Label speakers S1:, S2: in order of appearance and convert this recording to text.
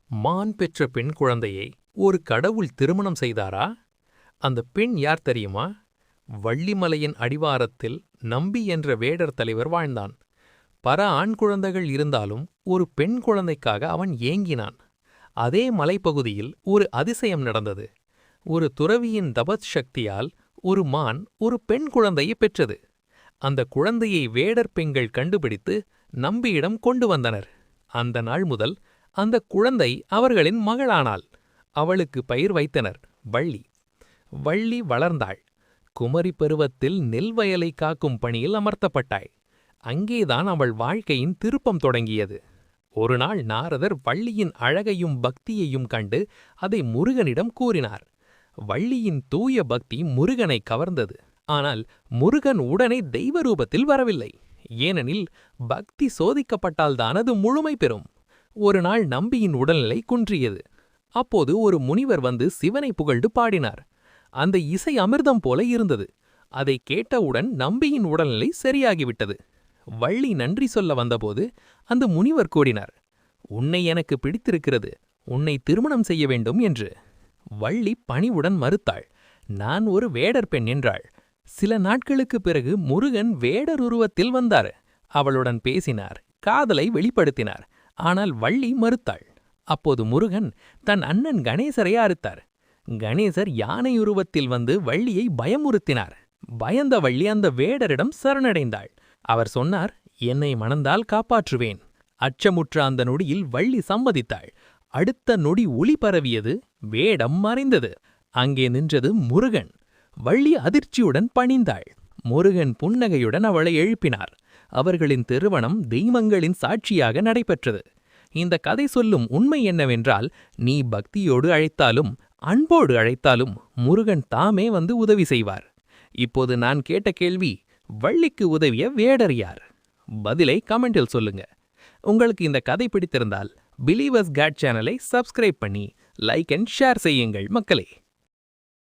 S1: மான் பெற்ற பெண் குழந்தையை ஒரு கடவுள் திருமணம் செய்தாரா? அந்த பெண் யார் தெரியுமா? வள்ளிமலையின் அடிவாரத்தில் நம்பி என்ற வேடர் தலைவர் வாழ்ந்தான். பல ஆண் குழந்தைகள் இருந்தாலும் ஒரு பெண் குழந்தைக்காக அவன் ஏங்கினான். அதே மலைப்பகுதியில் ஒரு அதிசயம் நடந்தது. ஒரு துறவியின் தபத் சக்தியால் ஒரு மான் ஒரு பெண் குழந்தையை பெற்றது. அந்த குழந்தையை வேடர் பெண்கள் கண்டுபிடித்து நம்பியிடம் கொண்டு வந்தனர். அந்த நாள் முதல் அந்த குழந்தை அவர்களின் மகளானாள். அவளுக்கு பெயர் வைத்தனர் வள்ளி. வள்ளி வளர்ந்தாள். குமரி பருவத்தில் நெல் வயலை காக்கும் பணியில் அமர்த்தப்பட்டாள். அங்கேதான் அவள் வாழ்க்கையின் திருப்பம் தொடங்கியது. ஒருநாள் நாரதர் வள்ளியின் அழகையும் பக்தியையும் கண்டு அதை முருகனிடம் கூறினார். வள்ளியின் தூய பக்தி முருகனை கவர்ந்தது. ஆனால் முருகன் உடனே தெய்வ ரூபத்தில் வரவில்லை. ஏனெனில் பக்தி சோதிக்கப்பட்டால்தான் அது முழுமை பெறும். ஒரு நாள் நம்பியின் உடல்நிலை குன்றியது. அப்போது ஒரு முனிவர் வந்து சிவனை புகழ்ந்து பாடினார். அந்த இசை அமிர்தம் போல இருந்தது. அதை கேட்டவுடன் நம்பியின் உடல்நிலை சரியாகிவிட்டது. வள்ளி நன்றி சொல்ல வந்தபோது அந்த முனிவர் கூறினார், "உன்னை எனக்கு பிடித்திருக்கிறது, உன்னை திருமணம் செய்ய வேண்டும்" என்று. வள்ளி பணிவுடன் மறுத்தாள். "நான் ஒரு வேடர் பெண்" என்றாள். சில நாட்களுக்குப் பிறகு முருகன் வேடர் உருவத்தில் வந்தார். அவளுடன் பேசினார், காதலை வெளிப்படுத்தினார். ஆனால் வள்ளி மறுத்தாள். அப்போது முருகன் தன் அண்ணன் கணேசரை அறுத்தார். கணேசர் யானை உருவத்தில் வந்து வள்ளியை பயமுறுத்தினார். பயந்த வள்ளி அந்த வேடரிடம் சரணடைந்தாள். அவர் சொன்னார், "என்னை மணந்தால் காப்பாற்றுவேன்." அச்சமுற்ற அந்த நொடியில் வள்ளி சம்மதித்தாள். அடுத்த நொடி ஒளி பரவியது. வேடம் மறைந்தது. அங்கே நின்றது முருகன். வள்ளி அதிர்ச்சியுடன் பணிந்தாள். முருகன் புன்னகையுடன் அவளை எழுப்பினார். அவர்களின் திருமணம் தெய்வங்களின் சாட்சியாக நடைபெற்றது. இந்த கதை சொல்லும் உண்மை என்னவென்றால், நீ பக்தியோடு அழைத்தாலும் அன்போடு அழைத்தாலும் முருகன் தாமே வந்து உதவி செய்வார். இப்போது நான் கேட்ட கேள்வி, வள்ளிக்கு உதவிய வேடர் யார்? பதிலை கமெண்டில் சொல்லுங்க. உங்களுக்கு இந்த கதை பிடித்திருந்தால் பிலீவர்ஸ் காட் சேனலை சப்ஸ்கிரைப் பண்ணி லைக் அண்ட் ஷேர் செய்யுங்கள் மக்களே.